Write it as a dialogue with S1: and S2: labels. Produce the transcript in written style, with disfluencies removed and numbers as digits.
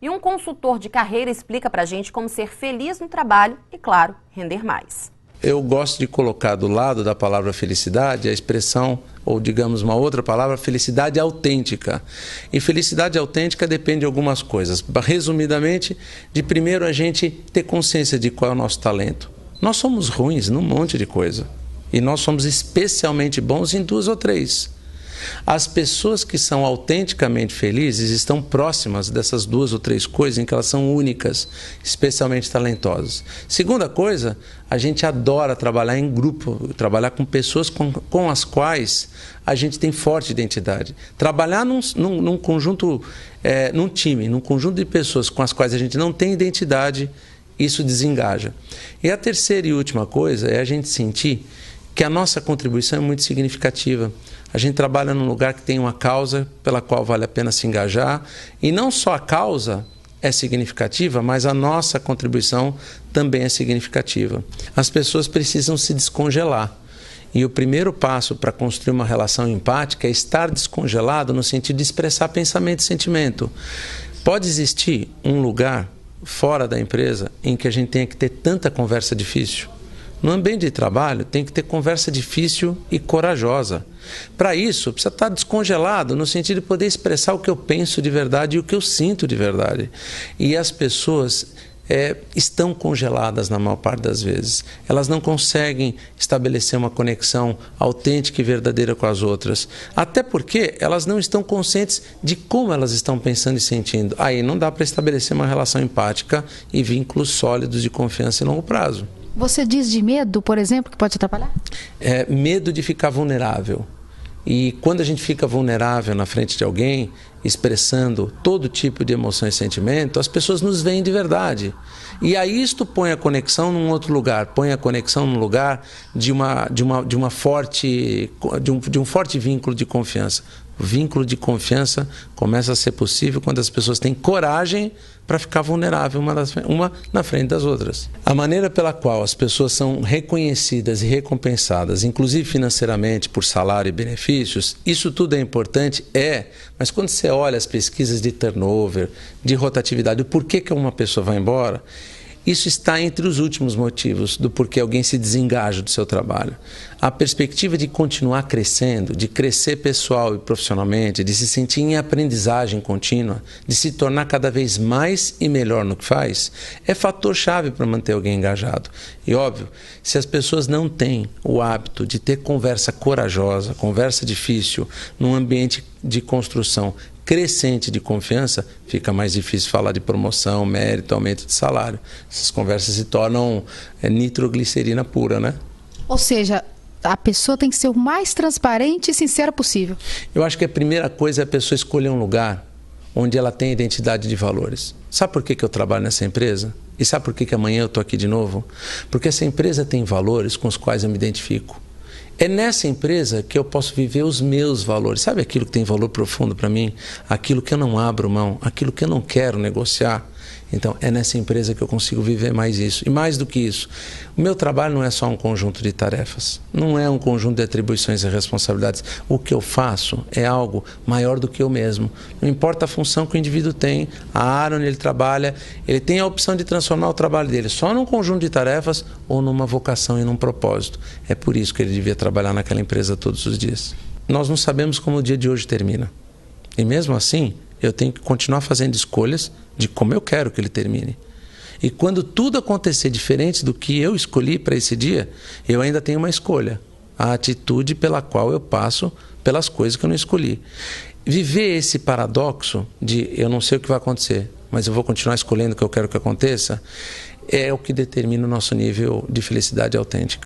S1: E um consultor de carreira explica pra gente como ser feliz no trabalho e, claro, render mais.
S2: Eu gosto de colocar do lado da palavra felicidade a expressão, ou digamos uma outra palavra, felicidade autêntica. E felicidade autêntica depende de algumas coisas. Resumidamente, de primeiro a gente ter consciência de qual é o nosso talento. Nós somos ruins num monte de coisa. E nós somos especialmente bons em 2 ou 3. As pessoas que são autenticamente felizes estão próximas dessas 2 ou 3 coisas em que elas são únicas, especialmente talentosas. Segunda coisa, a gente adora trabalhar em grupo, trabalhar com pessoas com as quais a gente tem forte identidade. Trabalhar num conjunto, num time, num conjunto de pessoas com as quais a gente não tem identidade, isso desengaja. E a terceira e última coisa é a gente sentir que a nossa contribuição é muito significativa. A gente trabalha num lugar que tem uma causa pela qual vale a pena se engajar, e não só a causa é significativa, mas a nossa contribuição também é significativa. As pessoas precisam se descongelar. E o primeiro passo para construir uma relação empática é estar descongelado no sentido de expressar pensamento e sentimento. Pode existir um lugar fora da empresa em que a gente tenha que ter tanta conversa difícil? No ambiente de trabalho, tem que ter conversa difícil e corajosa. Para isso, precisa estar descongelado, no sentido de poder expressar o que eu penso de verdade e o que eu sinto de verdade. E as pessoas estão congeladas na maior parte das vezes. Elas não conseguem estabelecer uma conexão autêntica e verdadeira com as outras. Até porque elas não estão conscientes de como elas estão pensando e sentindo. Aí não dá para estabelecer uma relação empática e vínculos sólidos de confiança em longo prazo.
S3: Você diz de medo, por exemplo, que pode atrapalhar?
S2: Medo de ficar vulnerável. E quando a gente fica vulnerável na frente de alguém, expressando todo tipo de emoção e sentimento, as pessoas nos veem de verdade. E aí isto põe a conexão num outro lugar, põe a conexão num lugar de um forte vínculo de confiança. O vínculo de confiança começa a ser possível quando as pessoas têm coragem para ficar vulnerável uma na frente das outras. A maneira pela qual as pessoas são reconhecidas e recompensadas, inclusive financeiramente, por salário e benefícios, isso tudo é importante, mas quando você olha as pesquisas de turnover, de rotatividade, o porquê que uma pessoa vai embora, isso está entre os últimos motivos do porquê alguém se desengaja do seu trabalho. A perspectiva de continuar crescendo, de crescer pessoal e profissionalmente, de se sentir em aprendizagem contínua, de se tornar cada vez mais e melhor no que faz, é fator-chave para manter alguém engajado. E óbvio, se as pessoas não têm o hábito de ter conversa corajosa, conversa difícil, num ambiente de construção crescente de confiança, fica mais difícil falar de promoção, mérito, aumento de salário. Essas conversas se tornam nitroglicerina pura, né?
S3: Ou seja, a pessoa tem que ser o mais transparente e sincera possível.
S2: Eu acho que a primeira coisa é a pessoa escolher um lugar onde ela tem identidade de valores. Sabe por que eu trabalho nessa empresa? E sabe por que amanhã eu estou aqui de novo? Porque essa empresa tem valores com os quais eu me identifico. É nessa empresa que eu posso viver os meus valores. Sabe aquilo que tem valor profundo para mim? Aquilo que eu não abro mão, aquilo que eu não quero negociar. Então, é nessa empresa que eu consigo viver mais isso. E mais do que isso, o meu trabalho não é só um conjunto de tarefas. Não é um conjunto de atribuições e responsabilidades. O que eu faço é algo maior do que eu mesmo. Não importa a função que o indivíduo tem, a área onde ele trabalha, ele tem a opção de transformar o trabalho dele só num conjunto de tarefas ou numa vocação e num propósito. É por isso que ele devia trabalhar naquela empresa todos os dias. Nós não sabemos como o dia de hoje termina. E mesmo assim, eu tenho que continuar fazendo escolhas de como eu quero que ele termine. E quando tudo acontecer diferente do que eu escolhi para esse dia, eu ainda tenho uma escolha. A atitude pela qual eu passo pelas coisas que eu não escolhi. Viver esse paradoxo de eu não sei o que vai acontecer, mas eu vou continuar escolhendo o que eu quero que aconteça, é o que determina o nosso nível de felicidade autêntica.